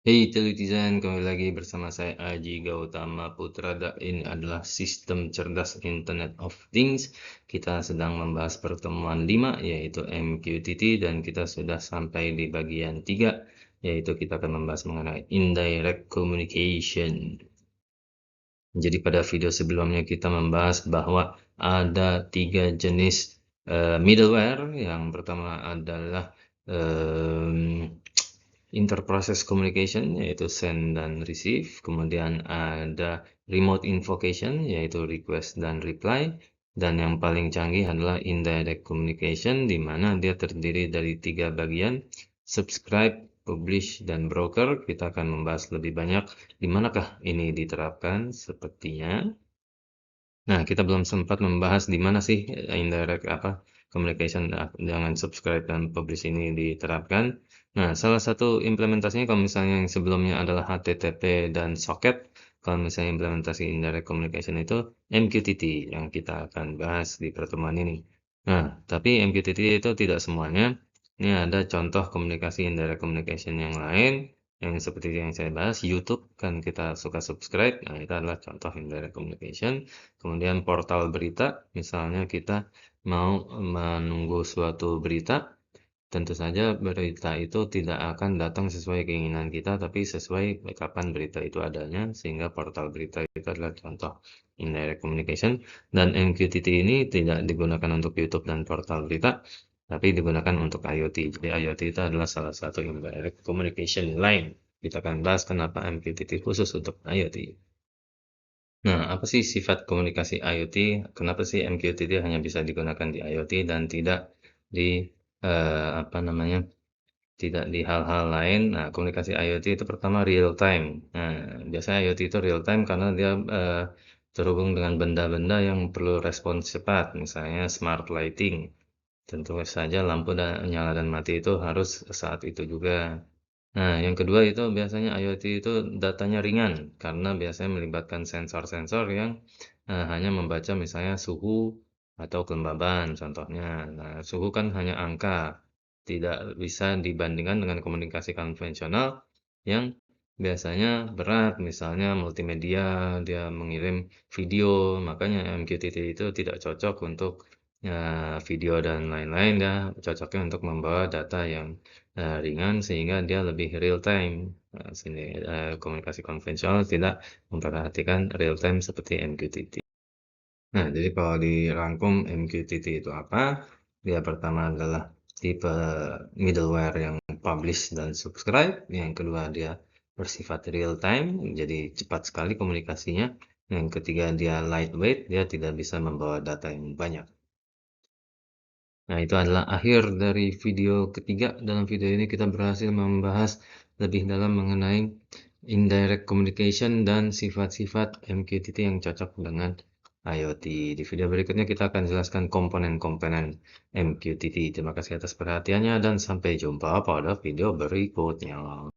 Hey Telitizen, kembali lagi bersama saya Aji Gautama Putra. Ini adalah sistem cerdas Internet of Things. Kita sedang membahas pertemuan 5, yaitu MQTT, dan kita sudah sampai di bagian 3, yaitu kita akan membahas mengenai Indirect Communication. Jadi pada video sebelumnya kita membahas bahwa ada 3 jenis middleware. Yang pertama adalah interprocess communication, yaitu send dan receive. Kemudian ada remote invocation, yaitu request dan reply. Dan yang paling canggih adalah indirect communication, di mana dia terdiri dari 3 bagian: subscribe, publish, dan broker. Kita akan membahas lebih banyak di manakah ini diterapkan sepertinya. Nah, kita belum sempat membahas di mana sih indirect communication dengan subscribe dan publish ini diterapkan. Nah, salah satu implementasinya kalau misalnya yang sebelumnya adalah HTTP dan socket, kalau misalnya implementasi indirect communication itu MQTT yang kita akan bahas di pertemuan ini. Nah, tapi MQTT itu tidak semuanya. Ini ada contoh komunikasi indirect communication yang lain, yang seperti yang saya bahas. YouTube kan kita suka subscribe. Nah, itu adalah contoh indirect communication. Kemudian portal berita, misalnya kita mau menunggu suatu berita, tentu saja berita itu tidak akan datang sesuai keinginan kita, tapi sesuai kapan berita itu adanya, sehingga portal berita itu adalah contoh indirect communication. Dan MQTT ini tidak digunakan untuk YouTube dan portal berita, tapi digunakan untuk IoT. Jadi IoT itu adalah salah satu indirect communication lain. Kita akan bahas kenapa MQTT khusus untuk IoT. Nah, apa sih sifat komunikasi IoT? Kenapa sih MQTT hanya bisa digunakan di IoT dan tidak di apa namanya? Tidak di hal-hal lain? Nah, komunikasi IoT itu pertama real time. Nah, biasanya IoT itu real time karena dia terhubung dengan benda-benda yang perlu respons cepat, misalnya smart lighting. Tentu saja lampu nyala dan mati itu harus saat itu juga. Nah, yang kedua itu biasanya IoT itu datanya ringan, karena biasanya melibatkan sensor-sensor yang hanya membaca misalnya suhu atau kelembaban contohnya. Nah, suhu kan hanya angka, tidak bisa dibandingkan dengan komunikasi konvensional yang biasanya berat, misalnya multimedia, dia mengirim video, makanya MQTT itu tidak cocok untuk video dan lain-lain ya, cocoknya untuk membawa data yang ringan sehingga dia lebih real time. Komunikasi konvensional tidak memperhatikan real time seperti MQTT. Nah, jadi kalau dirangkum MQTT itu apa? Dia pertama adalah tipe middleware yang publish dan subscribe. Yang kedua dia bersifat real time, jadi cepat sekali komunikasinya. Yang ketiga dia lightweight, dia tidak bisa membawa data yang banyak. Nah, itu adalah akhir dari video ketiga. Dalam video ini kita berhasil membahas lebih dalam mengenai indirect communication dan sifat-sifat MQTT yang cocok dengan IoT. Di video berikutnya kita akan jelaskan komponen-komponen MQTT. Terima kasih atas perhatiannya dan sampai jumpa pada video berikutnya.